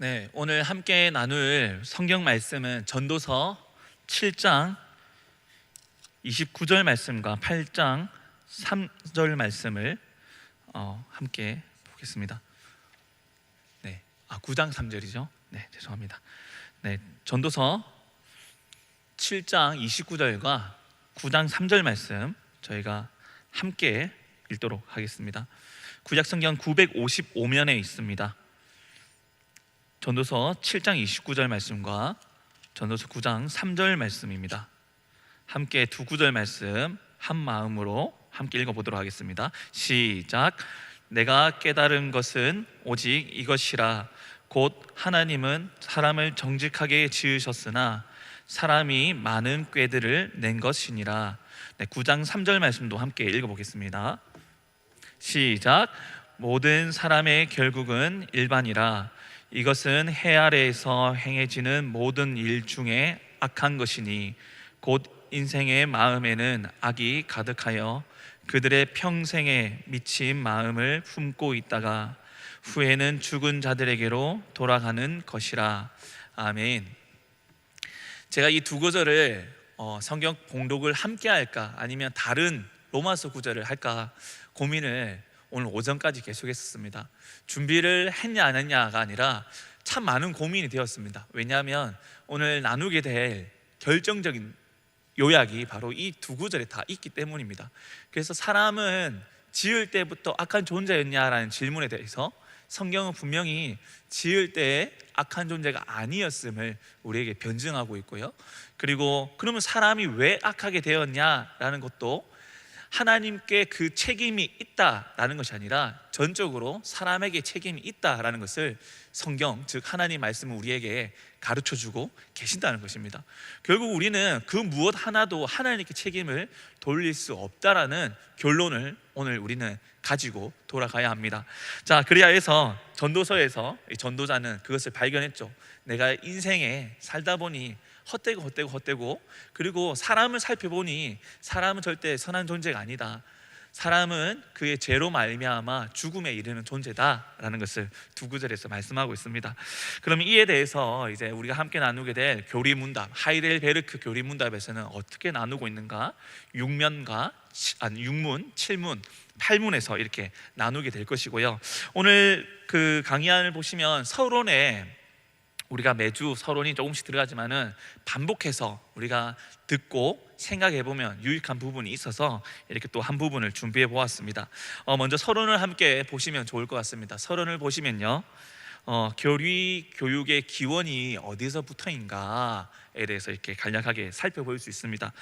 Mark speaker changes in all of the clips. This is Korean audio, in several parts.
Speaker 1: 네, 오늘 함께 나눌 성경 말씀은 전도서 7장 29절 말씀과 8장 3절 말씀을 함께 보겠습니다. 네, 9장 3절이죠. 네, 죄송합니다. 네, 전도서 7장 29절과 9장 3절 말씀 저희가 함께 읽도록 하겠습니다. 구약성경 955면에 있습니다. 전도서 7장 29절 말씀과 전도서 9장 3절 말씀입니다. 함께 두 구절 말씀 한 마음으로 함께 읽어보도록 하겠습니다. 시작. 내가 깨달은 것은 오직 이것이라. 곧 하나님은 사람을 정직하게 지으셨으나 사람이 많은 꾀들을 낸 것이니라. 네, 9장 3절 말씀도 함께 읽어보겠습니다. 시작. 모든 사람의 결국은 일반이라. 이것은 해 아래에서 행해지는 모든 일 중에 악한 것이니 곧 인생의 마음에는 악이 가득하여 그들의 평생에 미친 마음을 품고 있다가 후에는 죽은 자들에게로 돌아가는 것이라. 아멘. 제가 이 두 구절을 성경 봉독을 함께 할까 아니면 다른 로마서 구절을 할까 고민을 오늘 오전까지 계속했었습니다. 준비를 했냐 안 했냐가 아니라 참 많은 고민이 되었습니다. 왜냐하면 오늘 나누게 될 결정적인 요약이 바로 이 두 구절에 다 있기 때문입니다. 그래서 사람은 지을 때부터 악한 존재였냐라는 질문에 대해서 성경은 분명히 지을 때 악한 존재가 아니었음을 우리에게 변증하고 있고요. 그리고 그러면 사람이 왜 악하게 되었냐라는 것도 하나님께 그 책임이 있다라는 것이 아니라 전적으로 사람에게 책임이 있다라는 것을 성경, 즉 하나님 말씀은 우리에게 가르쳐주고 계신다는 것입니다. 결국 우리는 그 무엇 하나도 하나님께 책임을 돌릴 수 없다라는 결론을 오늘 우리는 가지고 돌아가야 합니다. 자, 그래야 해서 전도서에서 전도자는 그것을 발견했죠. 내가 인생에 살다 보니 헛되고 그리고 사람을 살펴보니 사람은 절대 선한 존재가 아니다. 사람은 그의 죄로 말미암아 죽음에 이르는 존재다라는 것을 두 구절에서 말씀하고 있습니다. 그럼 이에 대해서 이제 우리가 함께 나누게 될 교리문답, 하이델베르크 교리문답에서는 어떻게 나누고 있는가? 6문, 7문, 8문에서 이렇게 나누게 될 것이고요. 오늘 그 강의안을 보시면 서론에 우리가 매주 서론이 조금씩 들어가지만은 반복해서 우리가 듣고 생각해 보면 유익한 부분이 있어서 이렇게 또 한 부분을 준비해 보았습니다. 먼저 서론을 함께 보시면 좋을 것 같습니다. 서론을 보시면요, 교리 교육의 기원이 어디서부터인가에 대해서 이렇게 간략하게 살펴볼 수 있습니다.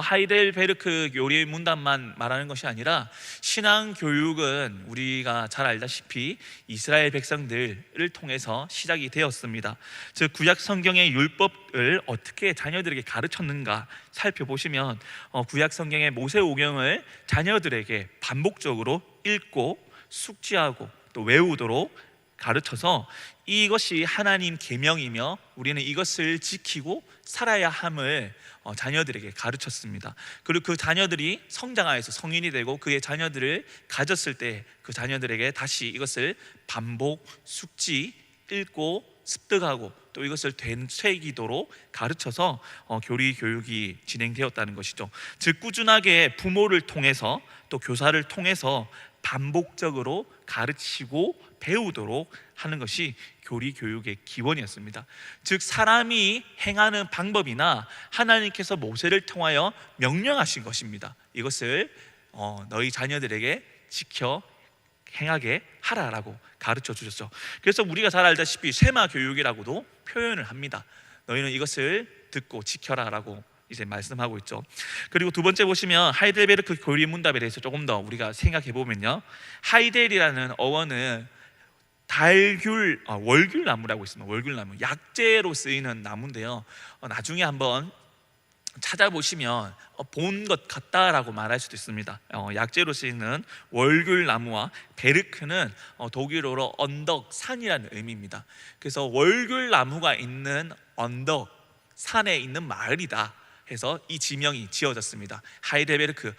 Speaker 1: 하이델베르크 교리 문답만 말하는 것이 아니라 신앙 교육은 우리가 잘 알다시피 이스라엘 백성들을 통해서 시작이 되었습니다. 즉 구약 성경의 율법을 어떻게 자녀들에게 가르쳤는가 살펴보시면 구약 성경의 모세오경을 자녀들에게 반복적으로 읽고 숙지하고 또 외우도록 가르쳐서 이것이 하나님 계명이며 우리는 이것을 지키고 살아야 함을 자녀들에게 가르쳤습니다. 그리고 그 자녀들이 성장하여서 성인이 되고 그의 자녀들을 가졌을 때 그 자녀들에게 다시 이것을 반복, 숙지, 읽고 습득하고 또 이것을 되새기도록 가르쳐서 교리 교육이 진행되었다는 것이죠. 즉 꾸준하게 부모를 통해서 또 교사를 통해서 반복적으로 가르치고 배우도록 하는 것이 교리 교육의 기원이었습니다. 즉 사람이 행하는 방법이나 하나님께서 모세를 통하여 명령하신 것입니다. 이것을 너희 자녀들에게 지켜 행하게 하라라고 가르쳐 주셨죠. 그래서 우리가 잘 알다시피 쉐마 교육이라고도 표현을 합니다. 너희는 이것을 듣고 지켜라라고 이제 말씀하고 있죠. 그리고 두 번째 보시면 하이델베르크 교리 문답에 대해서 조금 더 우리가 생각해 보면요, 하이델이라는 어원은 월귤 나무라고 있습니다. 월귤 나무, 약재로 쓰이는 나무인데요. 나중에 한번 찾아보시면 본 것 같다라고 말할 수도 있습니다. 약재로 쓰이는 월귤 나무와 베르크는 독일어로 언덕, 산이라는 의미입니다. 그래서 월귤 나무가 있는 언덕, 산에 있는 마을이다 해서 이 지명이 지어졌습니다. 하이델베르크.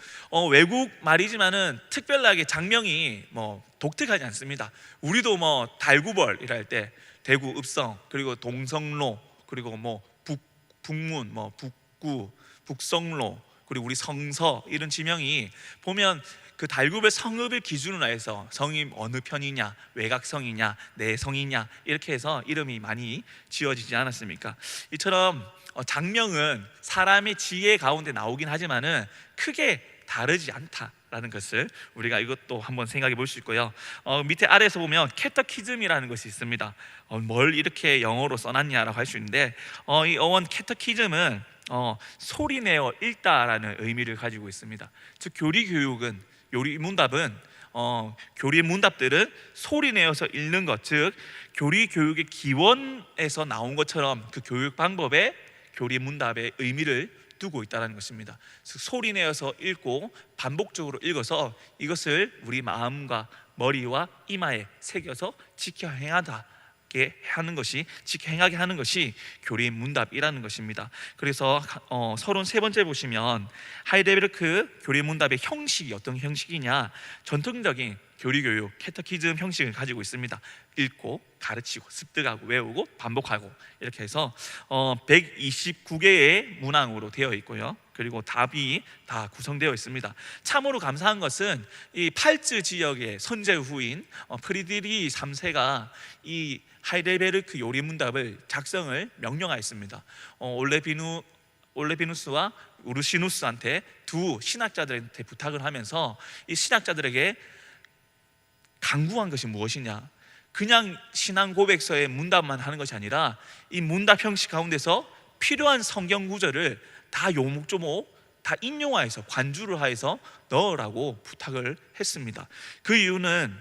Speaker 1: 외국 말이지만은 특별하게 장명이 뭐 독특하지 않습니다. 우리도 뭐 달구벌이라 할 때 대구 읍성, 그리고 동성로, 그리고 뭐 북문, 뭐 북구, 북성로, 그리고 우리 성서, 이런 지명이 보면 그 달구별 성읍을 기준으로 해서 성이 어느 편이냐, 외곽성이냐, 내성이냐, 이렇게 해서 이름이 많이 지어지지 않았습니까? 이처럼 장명은 사람의 지혜 가운데 나오긴 하지만은 크게 다르지 않다라는 것을 우리가 이것도 한번 생각해 볼 수 있고요. 밑에 아래에서 보면 캐터키즘이라는 것이 있습니다. 뭘 이렇게 영어로 써놨냐라고 할 수 있는데, 이 어원 캐터키즘은 소리내어 읽다라는 의미를 가지고 있습니다. 즉 교리교육은, 요리문답은 교리 문답들은 소리내어서 읽는 것, 즉 교리교육의 기원에서 나온 것처럼 그 교육 방법에 교리문답의 의미를 두고 있다는 것입니다. 즉 소리내어서 읽고 반복적으로 읽어서 이것을 우리 마음과 머리와 이마에 새겨서 지켜 행하게 하는 것이 교리 문답이라는 것입니다. 그래서 33번째 보시면 하이델베르크 교리 문답의 형식이 어떤 형식이냐, 전통적인 교리교육 캐터키즘 형식을 가지고 있습니다. 읽고 가르치고 습득하고 외우고 반복하고 이렇게 해서 129개의 문항으로 되어 있고요. 그리고 답이 다 구성되어 있습니다. 참으로 감사한 것은 이 팔츠 지역의 선제 후인 프리드리 3세가 이 하이델베르크 요리문답을 작성을 명령하였습니다. 올레비누스와 우르시누스한테 두 신학자들한테 부탁을 하면서 이 신학자들에게 강구한 것이 무엇이냐, 그냥 신앙 고백서의 문답만 하는 것이 아니라 이 문답 형식 가운데서 필요한 성경 구절을 다 요목조목 다 인용하여서 관주를 하여서 넣으라고 부탁을 했습니다. 그 이유는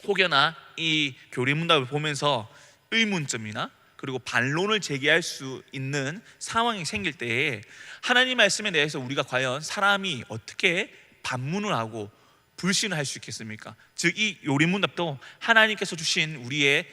Speaker 1: 혹여나 이 교리 문답을 보면서 의문점이나 그리고 반론을 제기할 수 있는 상황이 생길 때에 하나님 말씀에 대해서 우리가 과연 사람이 어떻게 반문을 하고 불신을 할 수 있겠습니까? 즉 이 요리문답도 하나님께서 주신 우리의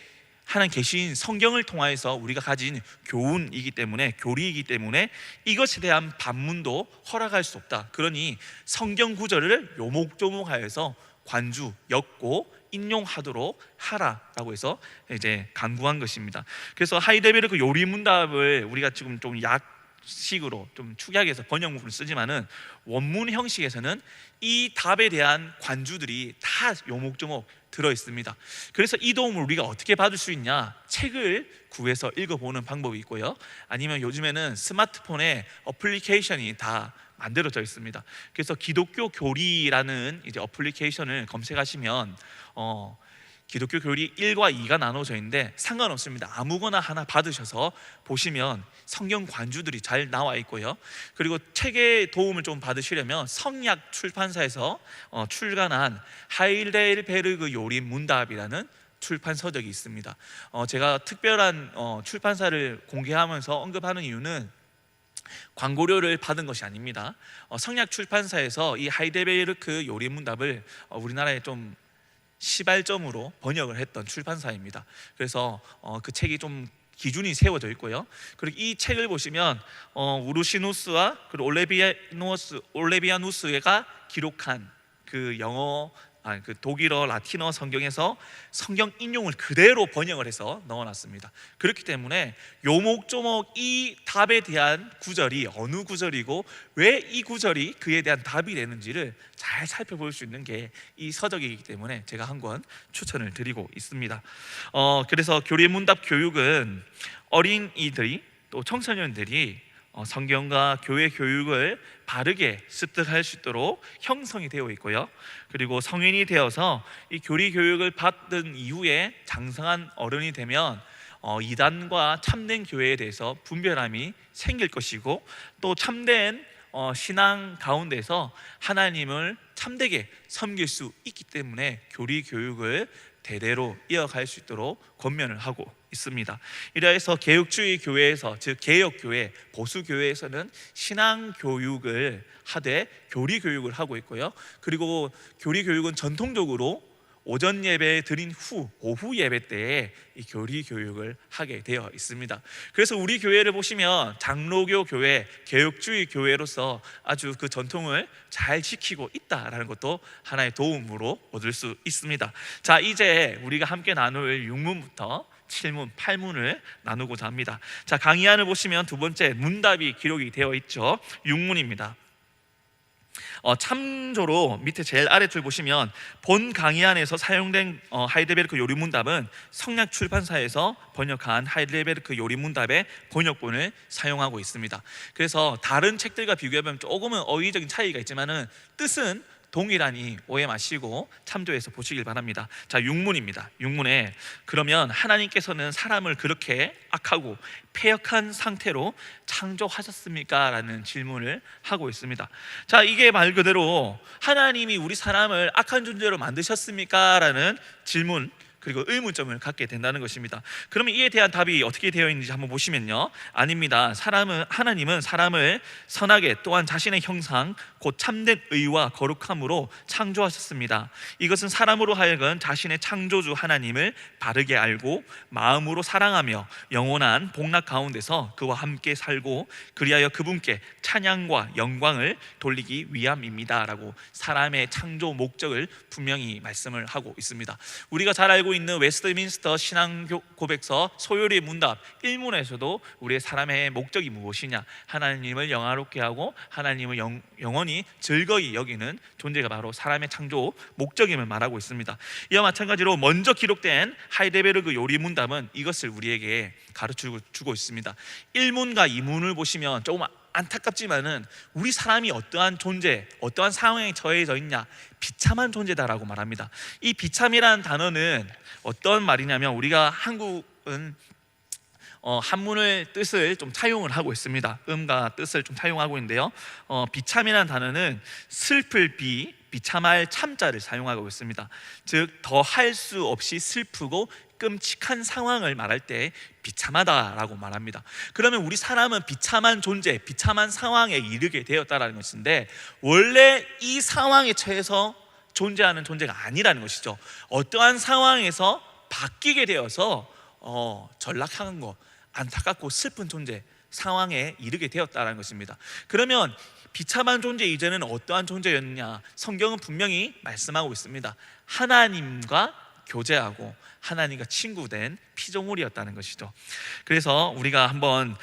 Speaker 1: 하나님 계신 성경을 통하여서 우리가 가진 교훈이기 때문에, 교리이기 때문에 이것에 대한 반문도 허락할 수 없다. 그러니 성경 구절을 요목조목하여서 관주, 엮고 인용하도록 하라라고 해서 이제 강구한 것입니다. 그래서 하이델베르크 요리문답을 우리가 지금 좀 약식으로 좀 축약해서 번역문을 쓰지만은 원문 형식에서는 이 답에 대한 관주들이 다 요목조목 들어 있습니다. 그래서 이 도움을 우리가 어떻게 받을 수 있냐? 책을 구해서 읽어보는 방법이 있고요. 아니면 요즘에는 스마트폰에 어플리케이션이 다 만들어져 있습니다. 그래서 기독교 교리라는 이제 어플리케이션을 검색하시면 기독교 교리 1과 2가 나눠져 있는데 상관없습니다. 아무거나 하나 받으셔서 보시면 성경 관주들이 잘 나와 있고요. 그리고 책의 도움을 좀 받으시려면 성약 출판사에서 출간한 하이델베르크 요리 문답이라는 출판 서적이 있습니다. 제가 특별한 출판사를 공개하면서 언급하는 이유는 광고료를 받은 것이 아닙니다. 성약 출판사에서 이 하이델베르크 요리 문답을 우리나라에 좀 시발점으로 번역을 했던 출판사입니다. 그래서 그 책이 좀 기준이 세워져 있고요. 그리고 이 책을 보시면 우르시누스와 그리고 올레비아누스가 기록한 그 그 독일어, 라틴어 성경에서 성경 인용을 그대로 번역을 해서 넣어놨습니다. 그렇기 때문에 요목조목 이 답에 대한 구절이 어느 구절이고 왜 이 구절이 그에 대한 답이 되는지를 잘 살펴볼 수 있는 게 이 서적이기 때문에 제가 한 권 추천을 드리고 있습니다. 그래서 교리문답 교육은 어린이들이 또 청소년들이 성경과 교회 교육을 바르게 습득할 수 있도록 형성이 되어 있고요. 그리고 성인이 되어서 이 교리 교육을 받은 이후에 장성한 어른이 되면 이단과 참된 교회에 대해서 분별함이 생길 것이고, 또 참된 신앙 가운데서 하나님을 참되게 섬길 수 있기 때문에 교리 교육을 대대로 이어갈 수 있도록 권면을 하고 있습니다. 이래서 개혁주의 교회에서, 즉 개혁교회, 보수교회에서는 신앙교육을 하되 교리교육을 하고 있고요. 그리고 교리교육은 전통적으로 오전 예배 드린 후 오후 예배 때에 이 교리 교육을 하게 되어 있습니다. 그래서 우리 교회를 보시면 장로교 교회, 개혁주의 교회로서 아주 그 전통을 잘 지키고 있다라는 것도 하나의 도움으로 얻을 수 있습니다. 자, 이제 우리가 함께 나눌 6문부터 7문, 8문을 나누고자 합니다. 자, 강의안을 보시면 두 번째 문답이 기록이 되어 있죠. 6문입니다. 참조로 밑에 제일 아래줄 보시면 본 강의안에서 사용된 하이델베르크 요리문답은 성약 출판사에서 번역한 하이델베르크 요리문답의 번역본을 사용하고 있습니다. 그래서 다른 책들과 비교해보면 조금은 어휘적인 차이가 있지만은 뜻은 동일하니 오해 마시고 참조해서 보시길 바랍니다. 자, 6문입니다. 6문에 그러면 하나님께서는 사람을 그렇게 악하고 패역한 상태로 창조하셨습니까? 라는 질문을 하고 있습니다. 자, 이게 말 그대로 하나님이 우리 사람을 악한 존재로 만드셨습니까? 라는 질문 그리고 의문점을 갖게 된다는 것입니다. 그러면 이에 대한 답이 어떻게 되어 있는지 한번 보시면요, 아닙니다. 하나님은 사람을 선하게 또한 자신의 형상 곧 참된 의와 거룩함으로 창조하셨습니다. 이것은 사람으로 하여금 자신의 창조주 하나님을 바르게 알고 마음으로 사랑하며 영원한 복락 가운데서 그와 함께 살고 그리하여 그분께 찬양과 영광을 돌리기 위함입니다 라고 사람의 창조 목적을 분명히 말씀을 하고 있습니다. 우리가 잘 알고 있는 웨스트민스터 신앙 고백서 소요리 문답 1문에서도 우리의 사람의 목적이 무엇이냐, 하나님을 영화롭게 하고 하나님을 영원히 즐거이 여기는 존재가 바로 사람의 창조 목적임을 말하고 있습니다. 이와 마찬가지로 먼저 기록된 하이델베르크 요리 문답은 이것을 우리에게 가르쳐주고 있습니다. 1문과 2문을 보시면 조금 안타깝지만은 우리 사람이 어떠한 존재, 어떠한 상황에 처해져 있냐, 비참한 존재다라고 말합니다. 이 비참이라는 단어는 어떤 말이냐면 우리가 한국은 한문을 뜻을 좀 차용을 하고 있습니다. 음과 뜻을 좀 차용하고 있는데요, 비참이라는 단어는 슬플 비참할 참자를 사용하고 있습니다. 즉 더할 수 없이 슬프고 끔찍한 상황을 말할 때 비참하다라고 말합니다. 그러면 우리 사람은 비참한 존재, 비참한 상황에 이르게 되었다라는 것인데 원래 이 상황에 처해서 존재하는 존재가 아니라는 것이죠. 어떠한 상황에서 바뀌게 되어서 전락한 것, 안타깝고 슬픈 존재, 상황에 이르게 되었다는 것입니다. 그러면 비참한 존재 이전에는 어떠한 존재였느냐? 성경은 분명히 말씀하고 있습니다. 하나님과 교제하고 하나님과 친구된 피조물이었다는 것이죠. 그래서 우리가 한번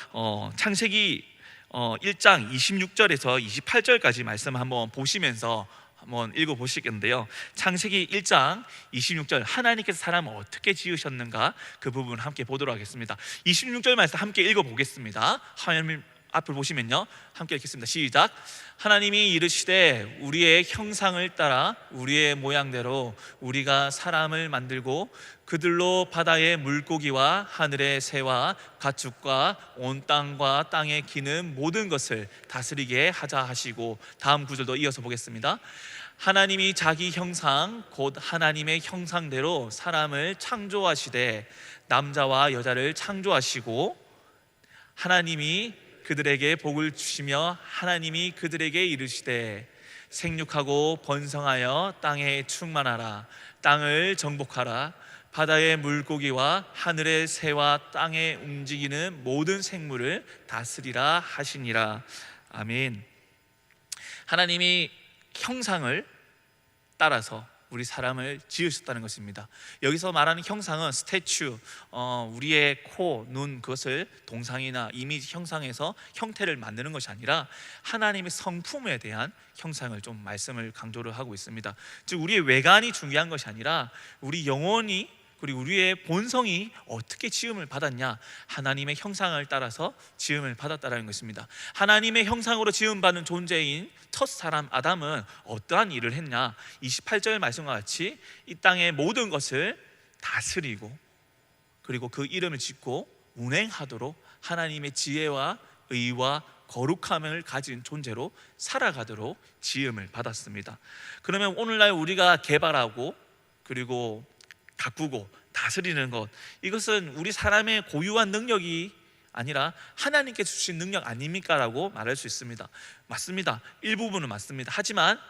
Speaker 1: 창세기 1장 26절에서 28절까지 말씀을 한번 보시면서 한번 읽어보시겠는데요, 창세기 1장 26절 하나님께서 사람을 어떻게 지으셨는가 그 부분 함께 보도록 하겠습니다. 26절 말씀 함께 읽어보겠습니다. 화면 앞을 보시면요, 함께 읽겠습니다. 시작. 하나님이 이르시되 우리의 형상을 따라 우리의 모양대로 우리가 사람을 만들고 그들로 바다의 물고기와 하늘의 새와 가축과 온 땅과 땅에 기는 모든 것을 다스리게 하자 하시고, 다음 구절도 이어서 보겠습니다. 하나님이 자기 형상 곧 하나님의 형상대로 사람을 창조하시되 남자와 여자를 창조하시고 하나님이 그들에게 복을 주시며 하나님이 그들에게 이르시되 생육하고 번성하여 땅에 충만하라. 땅을 정복하라. 바다의 물고기와 하늘의 새와 땅에 움직이는 모든 생물을 다스리라 하시니라. 아멘. 하나님이 형상을 따라서 우리 사람을 지으셨다는 것입니다. 여기서 말하는 형상은 스태츄, 우리의 코, 눈, 그것을 동상이나 이미지 형상에서 형태를 만드는 것이 아니라 하나님의 성품에 대한 형상을 좀 말씀을 강조를 하고 있습니다. 즉 우리의 외관이 중요한 것이 아니라 우리 영혼이 그리고 우리의 본성이 어떻게 지음을 받았냐, 하나님의 형상을 따라서 지음을 받았다는 것입니다. 하나님의 형상으로 지음받은 존재인 첫 사람 아담은 어떠한 일을 했냐, 28절 말씀과 같이 이 땅의 모든 것을 다스리고 그리고 그 이름을 짓고 운행하도록 하나님의 지혜와 의와 거룩함을 가진 존재로 살아가도록 지음을 받았습니다. 그러면 오늘날 우리가 개발하고 그리고 가꾸고 다스리는 것, 이것은 우리 사람의 고유한 능력이 아니라 하나님께서 주신 능력 아닙니까? 라고 말할 수 있습니다. 맞습니다. 일부분은 맞습니다. 하지만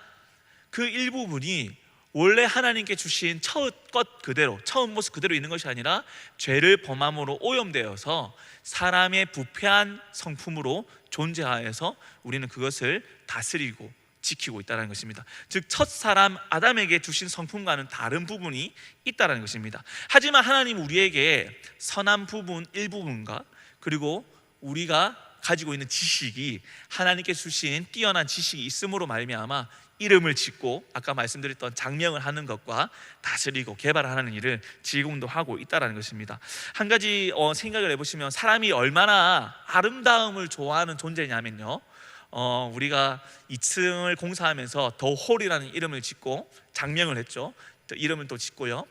Speaker 1: 그 일부분이 원래 하나님께 주신 첫 것 그대로, 처음 모습 그대로 있는 것이 아니라 죄를 범함으로 오염되어서 사람의 부패한 성품으로 존재하여서 우리는 그것을 다스리고 지키고 있다는 것입니다. 즉 첫 사람 아담에게 주신 성품과는 다른 부분이 있다는 것입니다. 하지만 하나님 우리에게 선한 부분 일부분과 그리고 우리가 가지고 있는 지식이 하나님께 주신 뛰어난 지식이 있음으로 말미암아 이름을 짓고 아까 말씀드렸던 장명을 하는 것과 다스리고 개발하는 일을 지금도 하고 있다는 것입니다. 한 가지 생각을 해보시면 사람이 얼마나 아름다움을 좋아하는 존재냐면요, 우리가 2층을 공사하면서 더 홀이라는 이름을 짓고 장명을 했죠. 또 이름을 또 짓고요,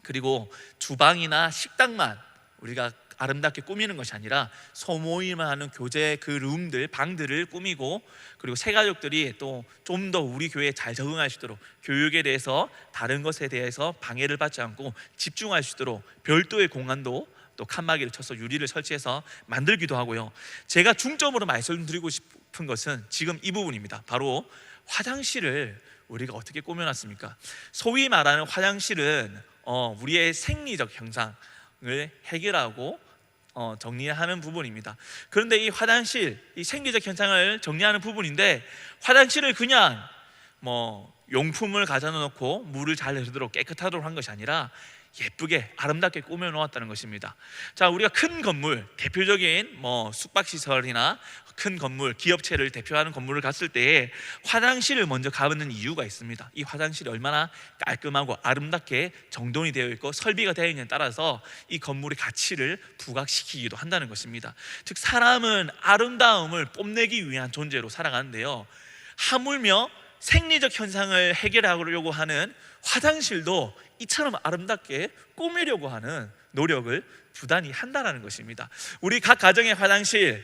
Speaker 1: 그리고 주방이나 식당만 우리가 아름답게 꾸미는 것이 아니라 소모임을 하는 교제 그 룸들, 방들을 꾸미고, 그리고 새가족들이 또 좀 더 우리 교회에 잘 적응할 수 있도록 교육에 대해서 다른 것에 대해서 방해를 받지 않고 집중할 수 있도록 별도의 공간도 또 칸막이를 쳐서 유리를 설치해서 만들기도 하고요. 제가 중점으로 말씀드리고 싶은 것은 지금 이 부분입니다. 바로 화장실을 우리가 어떻게 꾸며놨습니까? 소위 말하는 화장실은 우리의 생리적 현상을 해결하고 정리하는 부분입니다. 그런데 이 화장실, 이 생리적 현상을 정리하는 부분인데, 화장실을 그냥 용품을 가져다 놓고 물을 잘 흐르도록 깨끗하도록 한 것이 아니라 예쁘게 아름답게 꾸며 놓았다는 것입니다. 자, 우리가 큰 건물, 대표적인 숙박시설이나 큰 건물, 기업체를 대표하는 건물을 갔을 때 화장실을 먼저 가보는 이유가 있습니다. 이 화장실이 얼마나 깔끔하고 아름답게 정돈이 되어 있고 설비가 되어 있느냐에 따라서 이 건물의 가치를 부각시키기도 한다는 것입니다. 즉 사람은 아름다움을 뽐내기 위한 존재로 살아가는데요, 하물며 생리적 현상을 해결하려고 하는 화장실도 이처럼 아름답게 꾸미려고 하는 노력을 부단히 한다는 것입니다. 우리 각 가정의 화장실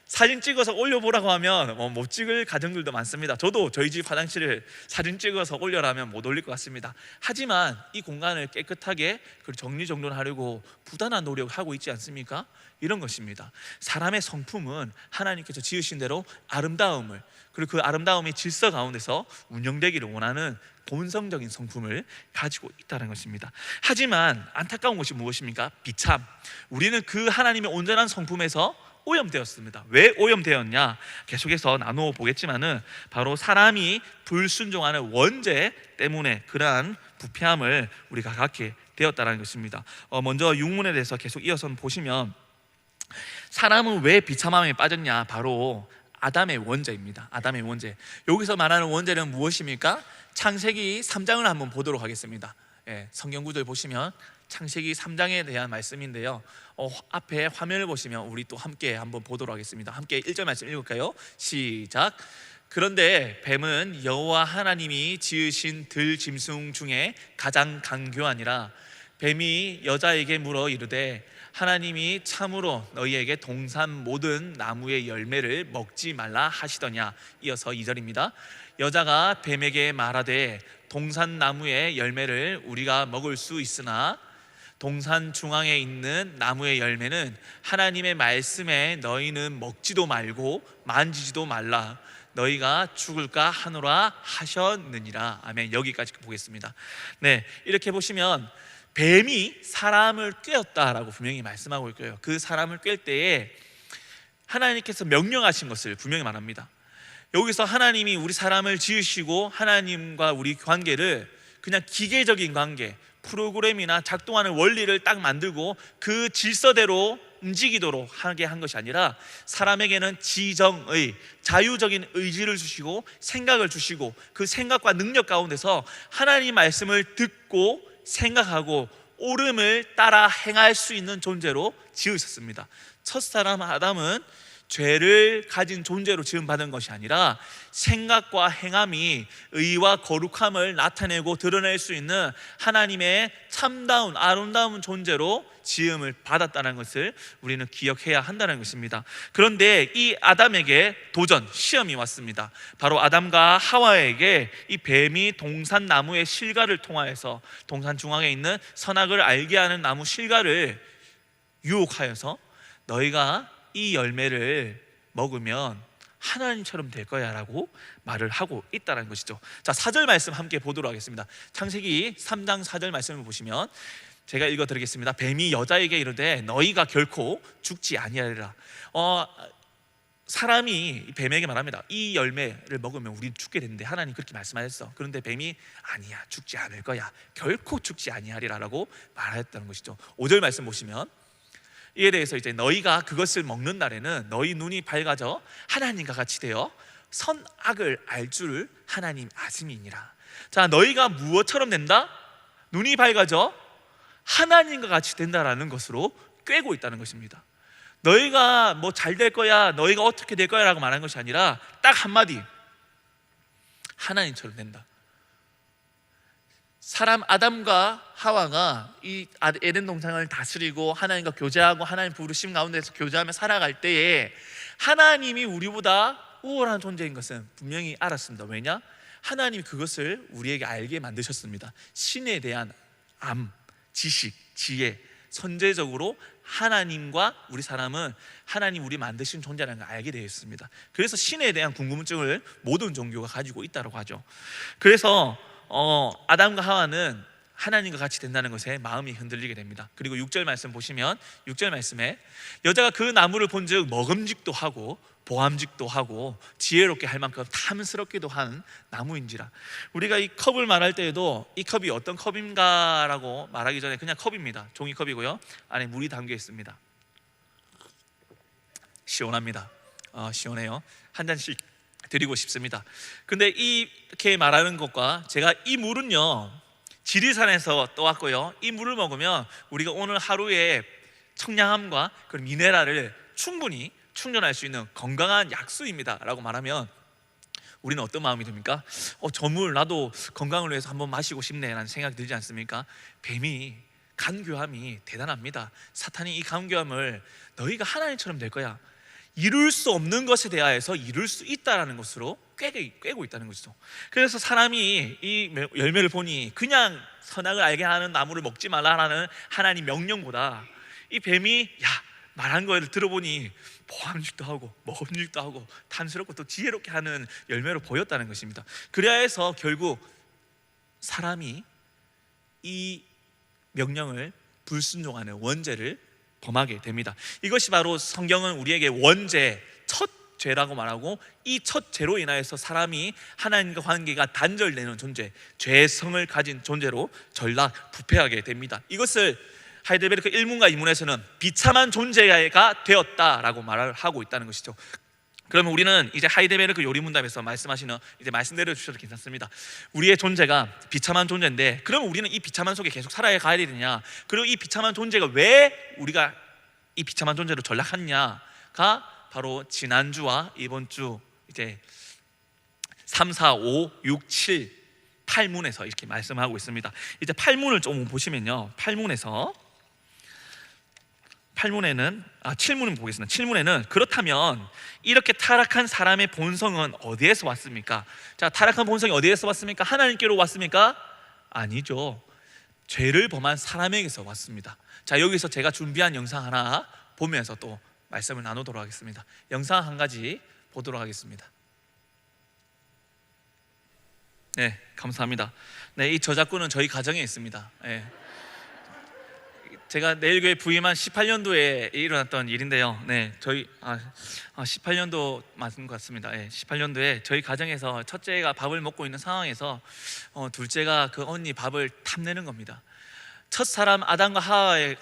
Speaker 1: 사진 찍어서 올려보라고 하면 못 찍을 가정들도 많습니다. 저도 저희 집 화장실을 사진 찍어서 올려라면 못 올릴 것 같습니다. 하지만 이 공간을 깨끗하게 정리정돈하려고 부단한 노력을 하고 있지 않습니까? 이런 것입니다. 사람의 성품은 하나님께서 지으신 대로 아름다움을, 그리고 그 아름다움의 질서 가운데서 운영되기를 원하는 본성적인 성품을 가지고 있다는 것입니다. 하지만 안타까운 것이 무엇입니까? 비참, 우리는 그 하나님의 온전한 성품에서 오염되었습니다. 왜 오염되었냐? 계속해서 나누어 보겠지만은 바로 사람이 불순종하는 원죄 때문에 그러한 부패함을 우리가 갖게 되었다는 것입니다. 먼저 육문에 대해서 계속 이어서 보시면 사람은 왜 비참함에 빠졌냐? 바로 아담의 원죄입니다. 아담의 원죄. 여기서 말하는 원죄는 무엇입니까? 창세기 3장을 한번 보도록 하겠습니다. 성경 구절 보시면 창세기 3장에 대한 말씀인데요, 앞에 화면을 보시면 우리 또 함께 한번 보도록 하겠습니다. 함께 1절 말씀 읽을까요? 시작. 그런데 뱀은 여호와 하나님이 지으신 들짐승 중에 가장 강교하니라. 뱀이 여자에게 물어 이르되 하나님이 참으로 너희에게 동산 모든 나무의 열매를 먹지 말라 하시더냐. 이어서 2절입니다. 여자가 뱀에게 말하되 동산 나무의 열매를 우리가 먹을 수 있으나 동산 중앙에 있는 나무의 열매는 하나님의 말씀에 너희는 먹지도 말고 만지지도 말라. 너희가 죽을까 하노라 하셨느니라. 아멘. 여기까지 보겠습니다. 네, 이렇게 보시면 뱀이 사람을 꿰었다라고 분명히 말씀하고 있고요, 그 사람을 꿰을 때에 하나님께서 명령하신 것을 분명히 말합니다. 여기서 하나님이 우리 사람을 지으시고 하나님과 우리 관계를 그냥 기계적인 관계, 프로그램이나 작동하는 원리를 딱 만들고 그 질서대로 움직이도록 하게 한 것이 아니라 사람에게는 지정의, 자유적인 의지를 주시고 생각을 주시고 그 생각과 능력 가운데서 하나님 말씀을 듣고 생각하고 옳음을 따라 행할 수 있는 존재로 지으셨습니다. 첫사람 아담은 죄를 가진 존재로 지음받은 것이 아니라 생각과 행함이 의와 거룩함을 나타내고 드러낼 수 있는 하나님의 참다운 아름다운 존재로 지음을 받았다는 것을 우리는 기억해야 한다는 것입니다. 그런데 이 아담에게 도전, 시험이 왔습니다. 바로 아담과 하와에게 이 뱀이 동산 나무의 실과를 통하여서 동산 중앙에 있는 선악을 알게 하는 나무 실과를 유혹하여서 너희가 이 열매를 먹으면 하나님처럼 될 거야 라고 말을 하고 있다는 것이죠. 자, 4절 말씀 함께 보도록 하겠습니다. 창세기 3장 4절 말씀을 보시면 제가 읽어드리겠습니다. 뱀이 여자에게 이르되 너희가 결코 죽지 아니하리라. 사람이 뱀에게 말합니다. 이 열매를 먹으면 우리는 죽게 되는데 하나님 그렇게 말씀하셨어. 그런데 뱀이 아니야, 죽지 않을 거야, 결코 죽지 아니하리라 라고 말하였다는 것이죠. 5절 말씀 보시면 이에 대해서 이제 너희가 그것을 먹는 날에는 너희 눈이 밝아져 하나님과 같이 되어 선악을 알 줄 하나님 아심이니라. 자, 너희가 무엇처럼 된다? 눈이 밝아져 하나님과 같이 된다라는 것으로 꿰고 있다는 것입니다. 너희가 뭐 잘 될 거야, 너희가 어떻게 될 거야 라고 말하는 것이 아니라 딱 한마디, 하나님처럼 된다. 사람 아담과 하와가 이 에덴 동산을 다스리고 하나님과 교제하고 하나님 부르심 가운데서 교제하며 살아갈 때에 하나님이 우리보다 우월한 존재인 것은 분명히 알았습니다. 왜냐? 하나님이 그것을 우리에게 알게 만드셨습니다. 신에 대한 지식, 지혜, 선제적으로 하나님과 우리 사람은 하나님 우리 만드신 존재라는 걸 알게 되어 있습니다. 그래서 신에 대한 궁금증을 모든 종교가 가지고 있다고 하죠. 그래서 아담과 하와는 하나님과 같이 된다는 것에 마음이 흔들리게 됩니다. 그리고 6절 말씀 보시면 6절 말씀에 여자가 그 나무를 본즉 먹음직도 하고 보암직도 하고 지혜롭게 할 만큼 탐스럽기도 한 나무인지라. 우리가 이 컵을 말할 때에도 이 컵이 어떤 컵인가 라고 말하기 전에 그냥 컵입니다. 종이컵이고요, 안에 물이 담겨 있습니다. 시원합니다. 시원해요. 한 잔씩 드리고 싶습니다. 근데 이렇게 말하는 것과 제가 이 물은요 지리산에서 떠왔고요, 이 물을 먹으면 우리가 오늘 하루에 청량함과 그런 미네랄을 충분히 충전할 수 있는 건강한 약수입니다 라고 말하면 우리는 어떤 마음이 듭니까? 저 물 나도 건강을 위해서 한번 마시고 싶네 라는 생각이 들지 않습니까? 뱀이 간교함이 대단합니다. 사탄이 이 간교함을 너희가 하나님처럼 될 거야, 이룰 수 없는 것에 대하여서 이룰 수 있다라는 것으로 꿰고 있다는 것이죠. 그래서 사람이 이 열매를 보니 그냥 선악을 알게 하는 나무를 먹지 말라라는 하나님 명령보다 이 뱀이 말한 거를 들어보니 보암직도 하고 먹음직도 하고 탐스럽고 또 지혜롭게 하는 열매로 보였다는 것입니다. 그래야 해서 결국 사람이 이 명령을 불순종하는 원죄를 범하게 됩니다. 이것이 바로 성경은 우리에게 원죄, 첫 죄라고 말하고, 이 첫 죄로 인하여서 사람이 하나님과 관계가 단절되는 존재, 죄성을 가진 존재로 전락 부패하게 됩니다. 이것을 하이델베르크 1문과 2문에서는 비참한 존재가 되었다라고 말을 하고 있다는 것이죠. 그러면 우리는 이제 하이델베르크 요리문답에서 말씀하시는 이제 말씀대로 주셔도 괜찮습니다. 우리의 존재가 비참한 존재인데 그러면 우리는 이 비참한 속에 계속 살아야 가야 되느냐, 그리고 이 비참한 존재가 왜 우리가 이 비참한 존재로 전락하느냐가 바로 지난주와 이번 주 이제 3, 4, 5, 6, 7, 8문에서 이렇게 말씀하고 있습니다. 이제 8문을 좀 보시면요, 7문을 보겠습니다. 7문에는 그렇다면 이렇게 타락한 사람의 본성은 어디에서 왔습니까? 자, 타락한 본성이 어디에서 왔습니까? 하나님께로 왔습니까? 아니죠. 죄를 범한 사람에게서 왔습니다. 자, 여기서 제가 준비한 영상 하나 보면서 또 말씀을 나누도록 하겠습니다. 영상 한 가지 보도록 하겠습니다. 네, 감사합니다. 네, 이 저작권은 저희 가정에 있습니다. 네. 제가 내일교회 부임한 18년도에 일어났던 일인데요. 네, 저희 18년도 맞는 것 같습니다. 네, 18년도에 저희 가정에서 첫째가 밥을 먹고 있는 상황에서 둘째가 그 언니 밥을 탐내는 겁니다. 첫 사람 아담과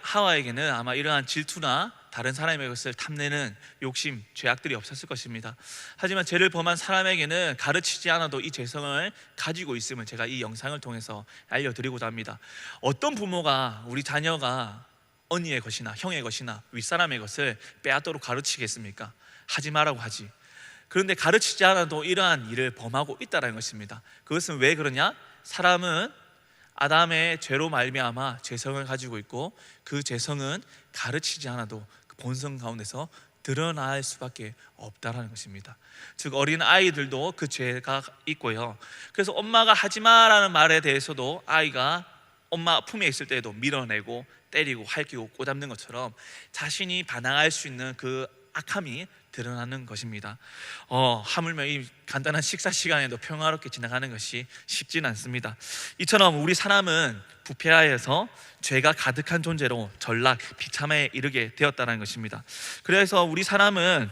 Speaker 1: 하와에게는 아마 이러한 질투나 다른 사람의 것을 탐내는 욕심, 죄악들이 없었을 것입니다. 하지만 죄를 범한 사람에게는 가르치지 않아도 이 죄성을 가지고 있음을 제가 이 영상을 통해서 알려드리고자 합니다. 어떤 부모가 우리 자녀가 언니의 것이나 형의 것이나 윗사람의 것을 빼앗도록 가르치겠습니까? 하지 말라고 하지. 그런데 가르치지 않아도 이러한 일을 범하고 있다는 것입니다. 그것은 왜 그러냐? 사람은 아담의 죄로 말미암아 죄성을 가지고 있고, 그 죄성은 가르치지 않아도 그 본성 가운데서 드러날 수밖에 없다라는 것입니다. 즉 어린 아이들도 그 죄가 있고요. 그래서 엄마가 하지마라는 말에 대해서도 아이가 엄마 품에 있을 때에도 밀어내고 때리고 할퀴고 꼬잡는 것처럼 자신이 반항할 수 있는 그 악함이 드러나는 것입니다. 하물며 이 간단한 식사 시간에도 평화롭게 지나가는 것이 쉽지는 않습니다. 이처럼 우리 사람은 부패하여서 죄가 가득한 존재로 전락, 비참에 이르게 되었다는 것입니다. 그래서 우리 사람은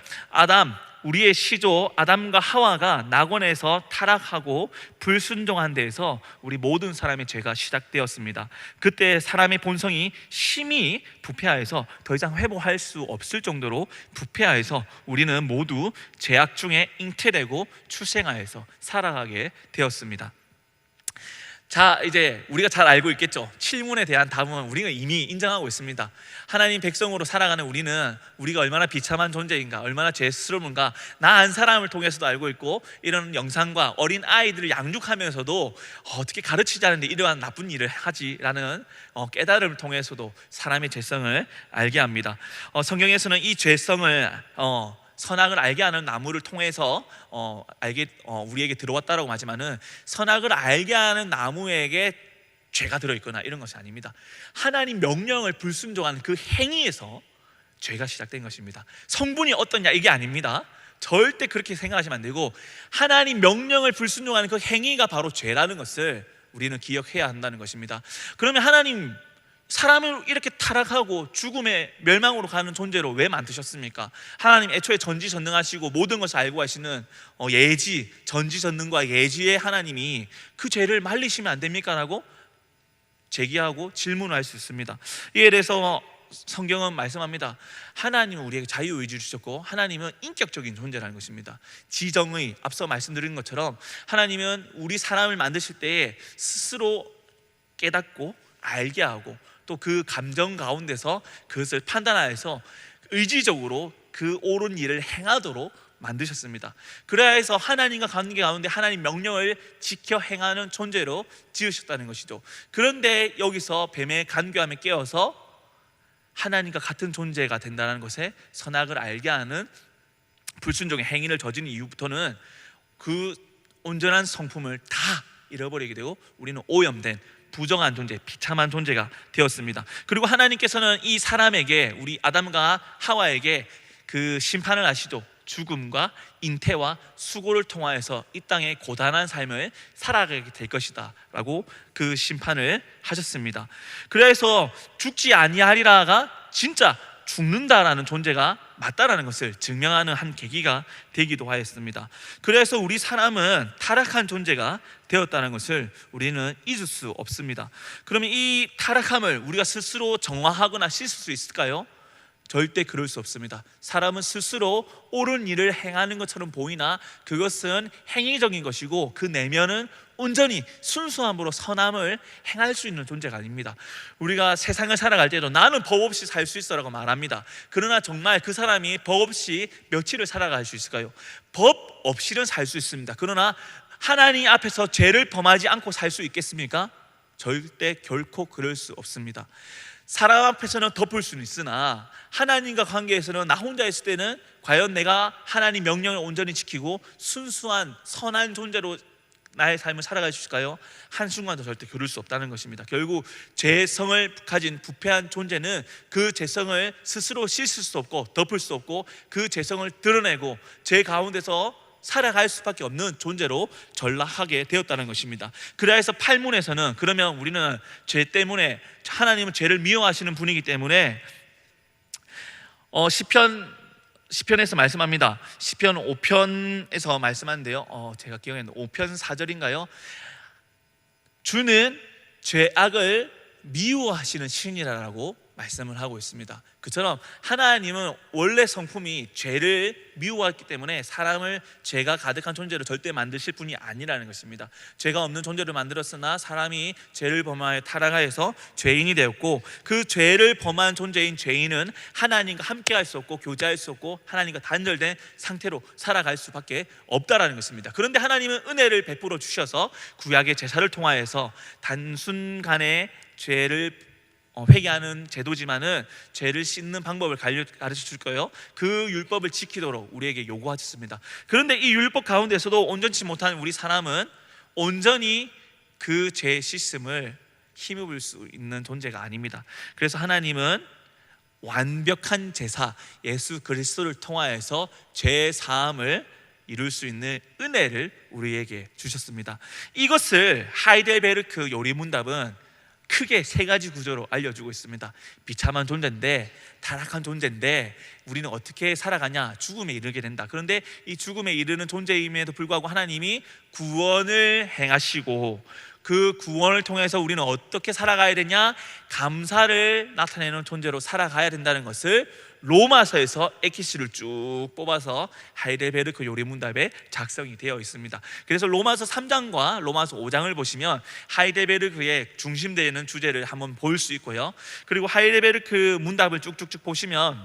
Speaker 1: 우리의 시조 아담과 하와가 낙원에서 타락하고 불순종한 데에서 우리 모든 사람의 죄가 시작되었습니다. 그때 사람의 본성이 심히 부패하여서 더 이상 회복할 수 없을 정도로 부패하여서 우리는 모두 죄악 중에 잉태되고 출생하여서 살아가게 되었습니다. 자, 이제 우리가 잘 알고 있겠죠. 7문에 대한 답은 우리가 이미 인정하고 있습니다. 하나님 백성으로 살아가는 우리가 얼마나 비참한 존재인가, 얼마나 죄스러운가 나 한 사람을 통해서도 알고 있고, 이런 영상과 어린 아이들을 양육하면서도 어떻게 가르치지 않는데 이러한 나쁜 일을 하지라는 깨달음을 통해서도 사람의 죄성을 알게 합니다. 성경에서는 이 죄성을 선악을 알게 하는 나무를 통해서 우리에게 들어왔다라고 하지만은, 선악을 알게 하는 나무에게 죄가 들어있거나 이런 것이 아닙니다. 하나님 명령을 불순종하는 그 행위에서 죄가 시작된 것입니다. 성분이 어떠냐 이게 아닙니다. 절대 그렇게 생각하시면 안 되고, 하나님 명령을 불순종하는 그 행위가 바로 죄라는 것을 우리는 기억해야 한다는 것입니다. 그러면 하나님 사람을 이렇게 타락하고 죽음의 멸망으로 가는 존재로 왜 만드셨습니까? 하나님 애초에 전지전능하시고 모든 것을 알고 하시는 전지전능과 예지의 하나님이 그 죄를 말리시면 안 됩니까? 라고 제기하고 질문할 수 있습니다. 이에 대해서 성경은 말씀합니다. 하나님은 우리에게 자유의지를 주셨고, 하나님은 인격적인 존재라는 것입니다. 지정의, 앞서 말씀드린 것처럼 하나님은 우리 사람을 만드실 때에 스스로 깨닫고 알게 하고, 또 그 감정 가운데서 그것을 판단하여서 의지적으로 그 옳은 일을 행하도록 만드셨습니다. 그래서 하나님과 관계 가운데 하나님 명령을 지켜 행하는 존재로 지으셨다는 것이죠. 그런데 여기서 뱀의 간교함에 깨어서 하나님과 같은 존재가 된다는 것에, 선악을 알게 하는 불순종의 행위를 저지른 이후부터는 그 온전한 성품을 다 잃어버리게 되고, 우리는 오염된 부정한 존재, 비참한 존재가 되었습니다. 그리고 하나님께서는 이 사람에게, 우리 아담과 하와에게 그 심판을 하시죠. 죽음과 잉태와 수고를 통하여서 이 땅의 고단한 삶을 살아가게 될 것이다 라고 그 심판을 하셨습니다. 그래서 죽지 아니하리라가 진짜 죽는다라는 존재가 맞다라는 것을 증명하는 한 계기가 되기도 하였습니다. 그래서 우리 사람은 타락한 존재가 되었다는 것을 우리는 잊을 수 없습니다. 그러면 이 타락함을 우리가 스스로 정화하거나 씻을 수 있을까요? 절대 그럴 수 없습니다. 사람은 스스로 옳은 일을 행하는 것처럼 보이나 그것은 행위적인 것이고, 그 내면은 온전히 순수함으로 선함을 행할 수 있는 존재가 아닙니다. 우리가 세상을 살아갈 때도 나는 법 없이 살 수 있어 라고 말합니다. 그러나 정말 그 사람이 법 없이 며칠을 살아갈 수 있을까요? 법 없이는 살 수 있습니다. 그러나 하나님 앞에서 죄를 범하지 않고 살 수 있겠습니까? 절대 결코 그럴 수 없습니다. 사람 앞에서는 덮을 수는 있으나 하나님과 관계에서는 나 혼자 있을 때는 과연 내가 하나님 명령을 온전히 지키고 순수한 선한 존재로 나의 삶을 살아갈 수 있을까요? 한순간도 절대 그럴 수 없다는 것입니다. 결국 죄성을 가진 부패한 존재는 그 죄성을 스스로 씻을 수 없고 덮을 수 없고, 그 죄성을 드러내고 죄 가운데서 살아갈 수밖에 없는 존재로 전락하게 되었다는 것입니다. 그래서 8문에서는, 그러면 우리는 죄 때문에, 하나님은 죄를 미워하시는 분이기 때문에 시편에서 말씀합니다. 시편 5편에서 말씀하는데요, 제가 기억하는 5편 4절인가요? 주는 죄악을 미워하시는 신이라고 말씀을 하고 있습니다. 그처럼 하나님은 원래 성품이 죄를 미워했기 때문에 사람을 죄가 가득한 존재로 절대 만드실 분이 아니라는 것입니다. 죄가 없는 존재를 만들었으나 사람이 죄를 범하여 타락하여서 죄인이 되었고, 그 죄를 범한 존재인 죄인은 하나님과 함께할 수 없고 교제할 수 없고 하나님과 단절된 상태로 살아갈 수밖에 없다라는 것입니다. 그런데 하나님은 은혜를 베풀어 주셔서 구약의 제사를 통하여서 단순간의 죄를 회개하는 제도지만은 죄를 씻는 방법을 가르쳐 줄 거예요. 그 율법을 지키도록 우리에게 요구하셨습니다. 그런데 이 율법 가운데서도 온전치 못한 우리 사람은 온전히 그 죄 씻음을 힘입을 수 있는 존재가 아닙니다. 그래서 하나님은 완벽한 제사 예수 그리스도를 통하여서 죄 사함을 이룰 수 있는 은혜를 우리에게 주셨습니다. 이것을 하이델베르크 요리문답은 크게 세 가지 구조로 알려주고 있습니다. 비참한 존재인데, 타락한 존재인데 우리는 어떻게 살아가냐? 죽음에 이르게 된다. 그런데 이 죽음에 이르는 존재임에도 불구하고 하나님이 구원을 행하시고, 그 구원을 통해서 우리는 어떻게 살아가야 되냐? 감사를 나타내는 존재로 살아가야 된다는 것을 로마서에서 에키스를 쭉 뽑아서 하이델베르크 요리문답에 작성이 되어 있습니다. 그래서 로마서 3장과 로마서 5장을 보시면 하이델베르크의 중심되는 주제를 한번 볼 수 있고요. 그리고 하이델베르크 문답을 쭉쭉쭉 보시면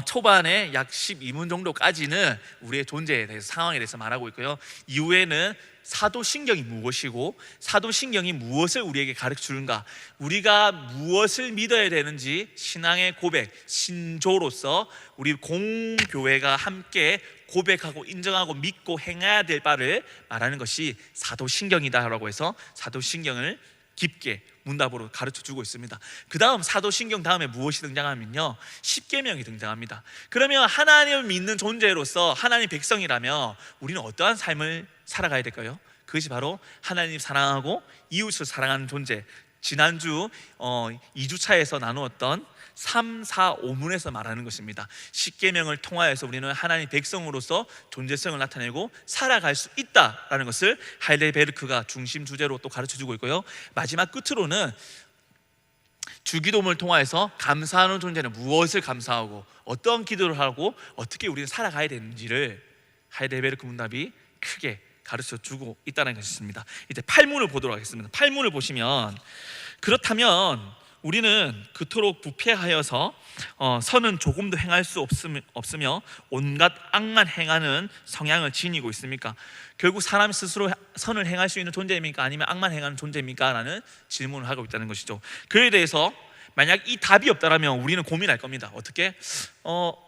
Speaker 1: 초반에 약 12문 정도까지는 우리의 존재에 대해서, 상황에 대해서 말하고 있고요. 이후에는 사도신경이 무엇이고 사도신경이 무엇을 우리에게 가르쳐 주는가, 우리가 무엇을 믿어야 되는지 신앙의 고백, 신조로서 우리 공교회가 함께 고백하고 인정하고 믿고 행해야 될 바를 말하는 것이 사도신경이다라고 해서 사도신경을 깊게 문답으로 가르쳐 주고 있습니다. 그 다음 사도신경 다음에 무엇이 등장하면요, 십계명이 등장합니다. 그러면 하나님을 믿는 존재로서 하나님 백성이라면 우리는 어떠한 삶을 살아가야 될까요? 그것이 바로 하나님 사랑하고 이웃을 사랑하는 존재. 지난주 2주차에서 나누었던 3, 4, 5문에서 말하는 것입니다. 십계명을 통하여서 우리는 하나님 백성으로서 존재성을 나타내고 살아갈 수 있다라는 것을 하이델베르크가 중심 주제로 또 가르쳐주고 있고요. 마지막 끝으로는 주기도문을 통하여서 감사하는 존재는 무엇을 감사하고 어떤 기도를 하고 어떻게 우리는 살아가야 되는지를 하이델베르크 문답이 크게 가르쳐주고 있다는 것입니다. 이제 8문을 보도록 하겠습니다. 8문을 보시면, 그렇다면 우리는 그토록 부패하여서 선은 조금도 행할 수 없으며 온갖 악만 행하는 성향을 지니고 있습니까? 결국 사람이 스스로 선을 행할 수 있는 존재입니까? 아니면 악만 행하는 존재입니까? 라는 질문을 하고 있다는 것이죠. 그에 대해서 만약 이 답이 없다면 우리는 고민할 겁니다. 어떻게?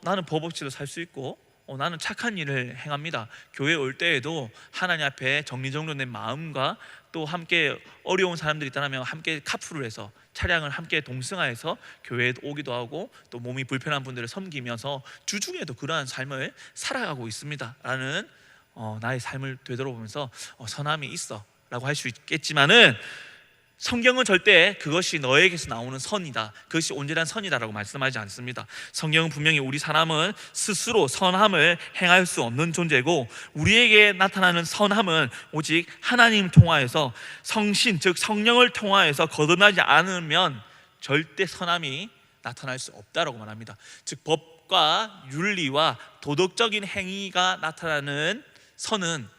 Speaker 1: 나는 법 없이도 살 수 있고 나는 착한 일을 행합니다. 교회 올 때에도 하나님 앞에 정리정돈된 마음과 또 함께 어려운 사람들이 있다면 함께 카풀을 해서 차량을 함께 동승하여서 교회에 오기도 하고 또 몸이 불편한 분들을 섬기면서 주중에도 그러한 삶을 살아가고 있습니다 라는 나의 삶을 되돌아보면서 선함이 있어 라고 할 수 있겠지만은, 성경은 절대 그것이 너에게서 나오는 선이다, 그것이 온전한 선이다라고 말씀하지 않습니다. 성경은 분명히 우리 사람은 스스로 선함을 행할 수 없는 존재고, 우리에게 나타나는 선함은 오직 하나님 통하여서 성신, 즉 성령을 통하여서 거듭나지 않으면 절대 선함이 나타날 수 없다라고 말합니다. 즉 법과 윤리와 도덕적인 행위가 나타나는 선은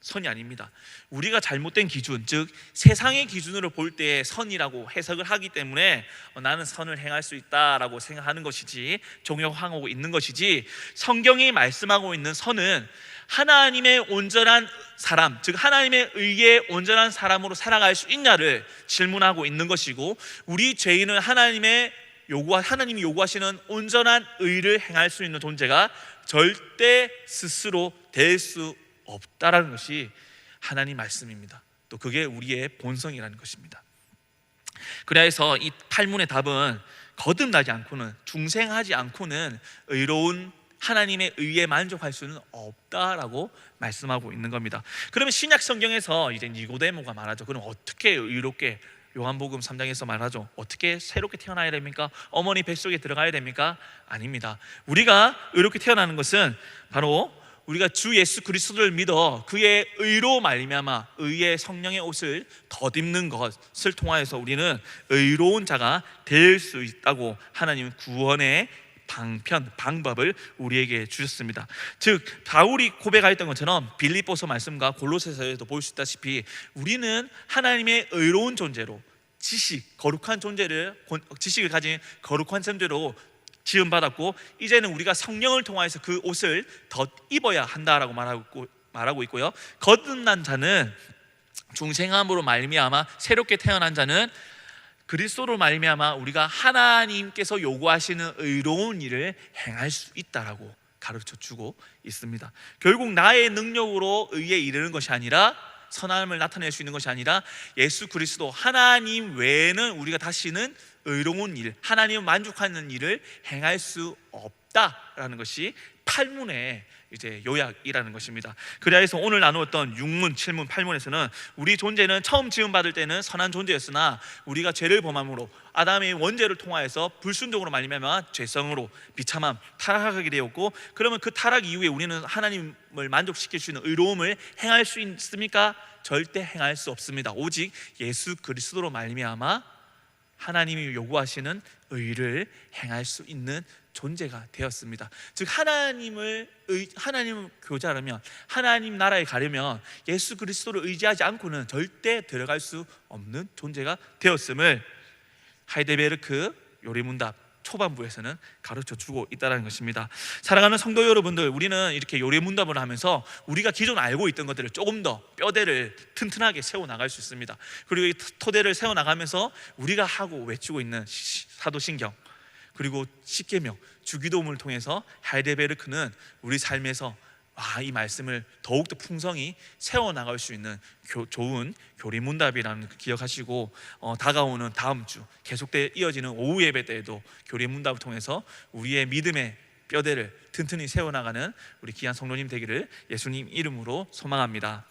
Speaker 1: 선이 아닙니다. 우리가 잘못된 기준, 즉 세상의 기준으로 볼 때 선이라고 해석을 하기 때문에 나는 선을 행할 수 있다라고 생각하는 것이지, 종용하고 있는 것이지, 성경이 말씀하고 있는 선은 하나님의 온전한 사람, 즉 하나님의 의에 온전한 사람으로 살아갈 수 있냐를 질문하고 있는 것이고, 우리 죄인은 하나님이 요구하시는 온전한 의를 행할 수 있는 존재가 절대 스스로 될 수 없다라는 것이 하나님 말씀입니다. 또 그게 우리의 본성이라는 것입니다. 그래서 이 8문의 답은 거듭나지 않고는, 중생하지 않고는 의로운 하나님의 의에 만족할 수는 없다라고 말씀하고 있는 겁니다. 그러면 신약 성경에서 이제 니고데모가 말하죠. 그럼 어떻게 의롭게, 요한복음 3장에서 말하죠. 어떻게 새롭게 태어나야 됩니까? 어머니 뱃속에 들어가야 됩니까? 아닙니다. 우리가 의롭게 태어나는 것은 바로 우리가 주 예수 그리스도를 믿어 그의 의로 말미암아 의의 성령의 옷을 덧입는 것을 통하여서 우리는 의로운 자가 될 수 있다고 하나님은 구원의 방법을 우리에게 주셨습니다. 즉 바울이 고백하였던 것처럼 빌립보서 말씀과 골로새서에도 볼 수 있다시피 우리는 하나님의 의로운 존재로, 거룩한 존재를, 지식을 가진 거룩한 존재로 지음받았고, 이제는 우리가 성령을 통하여서 그 옷을 덧입어야 한다라고 말하고 있고요. 거듭난 자는, 중생함으로 말미암아 새롭게 태어난 자는 그리스도로 말미암아 우리가 하나님께서 요구하시는 의로운 일을 행할 수 있다라고 가르쳐 주고 있습니다. 결국 나의 능력으로 의에 이르는 것이 아니라 선함을 나타낼 수 있는 것이 아니라 예수 그리스도 하나님 외에는 우리가 다시는 의로운 일, 하나님을 만족하는 일을 행할 수 없다라는 것이 8문의 이제 요약이라는 것입니다. 그래서 오늘 나누었던 6문, 7문, 8문에서는 우리 존재는 처음 지음 받을 때는 선한 존재였으나 우리가 죄를 범함으로 아담의 원죄를 통하여서 불순종으로 말미암아 죄성으로 비참함, 타락하게 되었고, 그러면 그 타락 이후에 우리는 하나님을 만족시킬 수 있는 의로움을 행할 수 있습니까? 절대 행할 수 없습니다. 오직 예수 그리스도로 말미암아 하나님이 요구하시는 의를 행할 수 있는 존재가 되었습니다. 즉 하나님을 교제하려면, 하나님 나라에 가려면 예수 그리스도를 의지하지 않고는 절대 들어갈 수 없는 존재가 되었음을 하이델베르크 요리문답 초반부에서는 가르쳐 주고 있다는 것입니다. 사랑하는 성도 여러분들, 우리는 이렇게 요리문답을 하면서 우리가 기존 알고 있던 것들을 조금 더 뼈대를 튼튼하게 세워나갈 수 있습니다. 그리고 이 토대를 세워나가면서 우리가 하고 외치고 있는 사도신경, 그리고 십계명, 주기도문을 통해서 하이델베르크는 우리 삶에서 이 말씀을 더욱더 풍성히 세워나갈 수 있는 좋은 교리문답이라는 거 기억하시고, 다가오는 다음 주 계속돼 이어지는 오후 예배 때에도 교리문답을 통해서 우리의 믿음의 뼈대를 튼튼히 세워나가는 우리 귀한 성도님 되기를 예수님 이름으로 소망합니다.